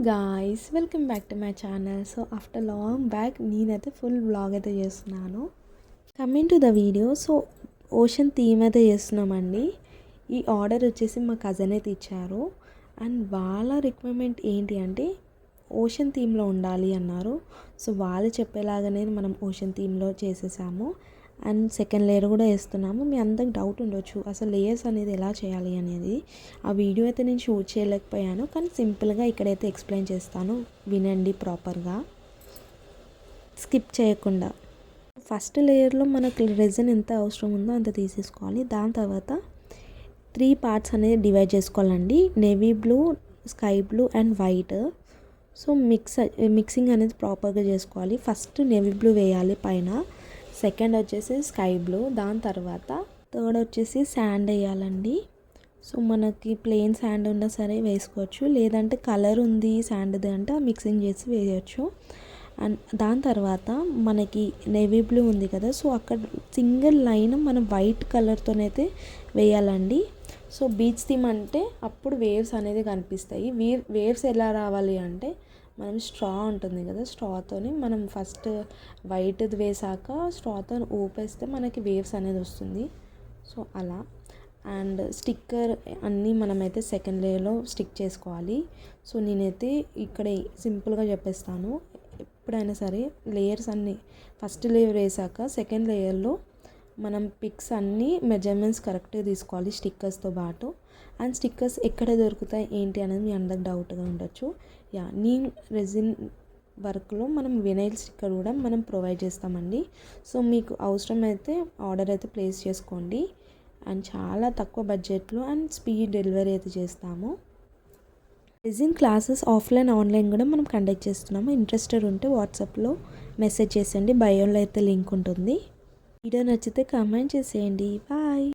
Guys, welcome back to my channel. So after long back నేనైతే full vlog అయితే చేస్తున్నాను. Coming to the video. So ocean theme అయితే చేస్తున్నామండి. ఈ order వచ్చేసి మా కజిన్ అయితే ఇచ్చారు. అండ్ వాళ్ళ రిక్వైర్మెంట్ ఏంటి అంటే ఓషన్ థీమ్లో ఉండాలి అన్నారు. సో వాళ్ళు చెప్పేలాగానే మనం ఓషన్ థీమ్లో చేసేసాము. అండ్ సెకండ్ లేయర్ కూడా వేస్తున్నాము. మీ అందరికి డౌట్ ఉండొచ్చు అసలు లేయర్స్ అనేది ఎలా చేయాలి అనేది. ఆ వీడియో అయితే నేను షూట్ చేయలేకపోయాను, కానీ సింపుల్గా ఇక్కడైతే ఎక్స్ప్లెయిన్ చేస్తాను, వినండి ప్రాపర్గా స్కిప్ చేయకుండా. ఫస్ట్ లేయర్లో మనకు రెజిన్ ఎంత అవసరం ఉందో అంత తీసేసుకోవాలి. దాని తర్వాత 3 పార్ట్స్ అనేది డివైడ్ చేసుకోవాలండి. Navy blue, sky blue and white. So mixing అనేది ప్రాపర్గా చేసుకోవాలి. ఫస్ట్ నేవీ బ్లూ వేయాలి పైన, సెకండ్ వచ్చేసి స్కై బ్లూ, దాని తర్వాత థర్డ్ వచ్చేసి శాండ్ వేయాలండి. సో మనకి ప్లెయిన్ శాండ్ ఉన్నా సరే వేసుకోవచ్చు, లేదంటే కలర్ ఉంది శాండ్ది అంటే మిక్సింగ్ చేసి వేయచ్చు. అండ్ దాని తర్వాత మనకి నేవీ బ్లూ ఉంది కదా, సో అక్కడ సింగిల్ లైన్ మనం వైట్ కలర్తోనైతే వేయాలండి. సో బీచ్ థీమ్ అంటే అప్పుడు వేవ్స్ అనేది కనిపిస్తాయి. వేవ్స్ ఎలా రావాలి అంటే మనం స్ట్రా ఉంటుంది కదా, స్ట్రాతోని మనం ఫస్ట్ వైట్ది వేసాక స్ట్రాతో ఊపేస్తే మనకి వేవ్స్ అనేది వస్తుంది. సో అలా. అండ్ స్టిక్కర్ అన్నీ మనమైతే సెకండ్ లేయర్లో స్టిక్ చేసుకోవాలి. సో నేనైతే ఇక్కడ సింపుల్గా చెప్పేస్తాను. ఎప్పుడైనా సరే లేయర్స్ అన్నీ ఫస్ట్ లేయర్ వేసాక సెకండ్ లేయర్లో మనం పిక్స్ అన్నీ మెజర్మెంట్స్ కరెక్ట్గా తీసుకోవాలి స్టిక్కర్స్తో పాటు. అండ్ స్టిక్కర్స్ ఎక్కడ దొరుకుతాయి ఏంటి అనేది మీ అందరికి డౌట్గా ఉండొచ్చు. నీమ్ రెజిన్ వర్క్లో మనం వినైల్ స్టిక్కర్ కూడా మనం ప్రొవైడ్ చేస్తామండి. సో మీకు అవసరమైతే ఆర్డర్ అయితే ప్లేస్ చేసుకోండి. అండ్ చాలా తక్కువ బడ్జెట్లో అండ్ స్పీడ్ డెలివరీ అయితే చేస్తాము. రెజిన్ క్లాసెస్ ఆఫ్లైన్ ఆన్లైన్ కూడా మనం కండక్ట్ చేస్తున్నాము. ఇంట్రెస్టెడ్ ఉంటే వాట్సాప్లో మెసేజ్ చేసేయండి, బయోలో అయితే లింక్ ఉంటుంది. వీడియో నచ్చితే కామెంట్ చేసేయండి. బాయ్.